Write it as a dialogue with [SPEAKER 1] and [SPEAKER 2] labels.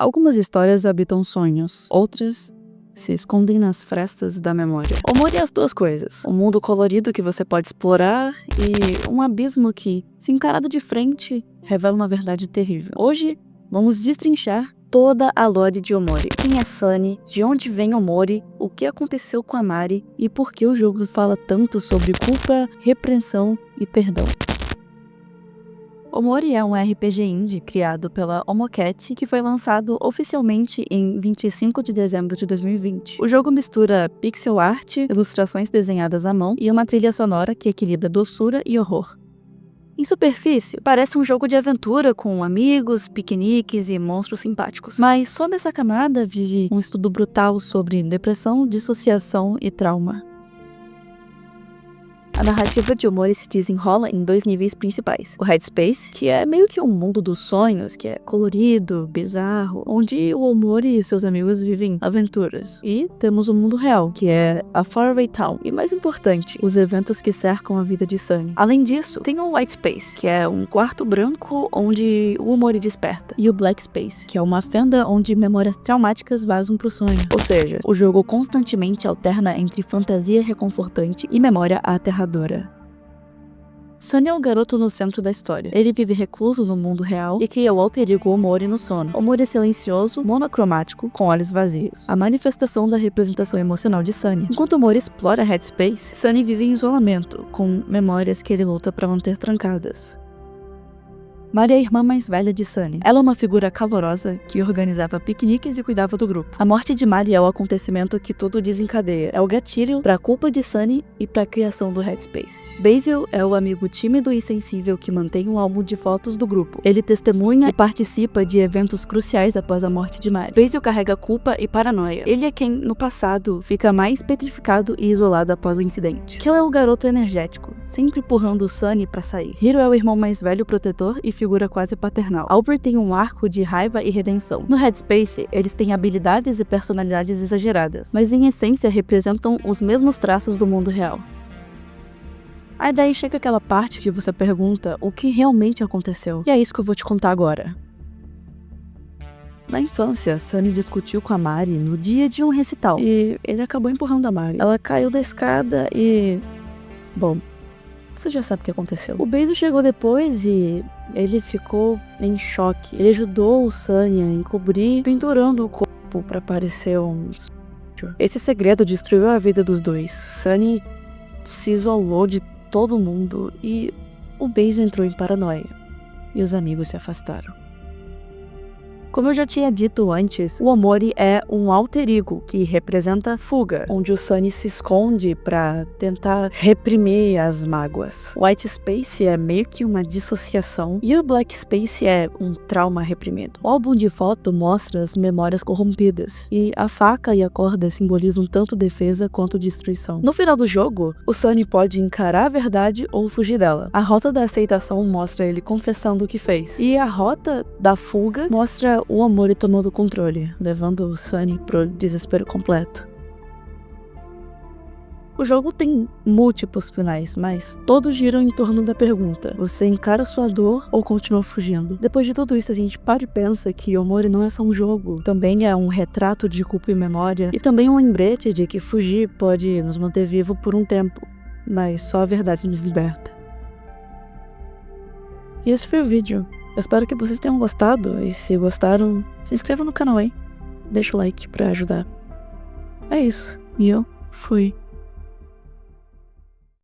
[SPEAKER 1] Algumas histórias habitam sonhos, outras se escondem nas frestas da memória. Omori é as duas coisas: um mundo colorido que você pode explorar e um abismo que, se encarado de frente, revela uma verdade terrível. Hoje, vamos destrinchar toda a lore de Omori. Quem é Sunny, de onde vem Omori, o que aconteceu com a Mari e por que o jogo fala tanto sobre culpa, repreensão e perdão. Omori é um RPG indie criado pela Omocat, que foi lançado oficialmente em 25 de dezembro de 2020. O jogo mistura pixel art, ilustrações desenhadas à mão e uma trilha sonora que equilibra doçura e horror. Em superfície, parece um jogo de aventura com amigos, piqueniques e monstros simpáticos. Mas sob essa camada vive um estudo brutal sobre depressão, dissociação e trauma. A narrativa de Omori se desenrola em dois níveis principais. O Headspace, que é meio que um mundo dos sonhos, que é colorido, bizarro, onde o Omori e seus amigos vivem aventuras. E temos o mundo real, que é a Faraway Town. E mais importante, os eventos que cercam a vida de Sunny. Além disso, tem o White Space, que é um quarto branco onde o Omori desperta. E o Black Space, que é uma fenda onde memórias traumáticas vazam pro sonho. Ou seja, o jogo constantemente alterna entre fantasia reconfortante e memória aterradora. Sunny é o garoto no centro da história. Ele vive recluso no mundo real e cria o alter ego Omori no sono. Omori é silencioso, monocromático, com olhos vazios. A manifestação da representação emocional de Sunny. Enquanto Omori explora Headspace, Sunny vive em isolamento, com memórias que ele luta para manter trancadas. Mari é a irmã mais velha de Sunny. Ela é uma figura calorosa que organizava piqueniques e cuidava do grupo. A morte de Mari é o acontecimento que tudo desencadeia. É o gatilho para a culpa de Sunny e para a criação do Headspace. Basil é o amigo tímido e sensível que mantém o álbum de fotos do grupo. Ele testemunha e participa de eventos cruciais após a morte de Mari. Basil carrega culpa e paranoia. Ele é quem, no passado, fica mais petrificado e isolado após o incidente. Kel é o garoto energético, sempre empurrando Sunny para sair. Hiro é o irmão mais velho protetor e figura quase paternal. Albert tem um arco de raiva e redenção. No Headspace, eles têm habilidades e personalidades exageradas, mas em essência representam os mesmos traços do mundo real. Aí daí chega aquela parte que você pergunta o que realmente aconteceu. E é isso que eu vou te contar agora. Na infância, Sunny discutiu com a Mari no dia de um recital. E ele acabou empurrando a Mari. Ela caiu da escada e... Bom, você já sabe o que aconteceu. O Basil chegou depois e ele ficou em choque. Ele ajudou o Sunny a encobrir, pendurando o corpo para parecer um... Esse segredo destruiu a vida dos dois. Sunny se isolou de todo mundo e o Basil entrou em paranoia. E os amigos se afastaram. Como eu já tinha dito antes, o Omori é um alter ego que representa fuga, onde o Sunny se esconde para tentar reprimir as mágoas. O White Space é meio que uma dissociação e o Black Space é um trauma reprimido. O álbum de foto mostra as memórias corrompidas e a faca e a corda simbolizam tanto defesa quanto destruição. No final do jogo, o Sunny pode encarar a verdade ou fugir dela. A rota da aceitação mostra ele confessando o que fez e a rota da fuga mostra o Omori tomando o controle, levando o Sunny pro desespero completo. O jogo tem múltiplos finais, mas todos giram em torno da pergunta: você encara sua dor ou continua fugindo? Depois de tudo isso, a gente para e pensa que Omori não é só um jogo, também é um retrato de culpa e memória, e também um lembrete de que fugir pode nos manter vivo por um tempo, mas só a verdade nos liberta. E esse foi o vídeo. Eu espero que vocês tenham gostado, e se gostaram, se inscreva no canal aí. Deixa o like pra ajudar. É isso. E eu fui.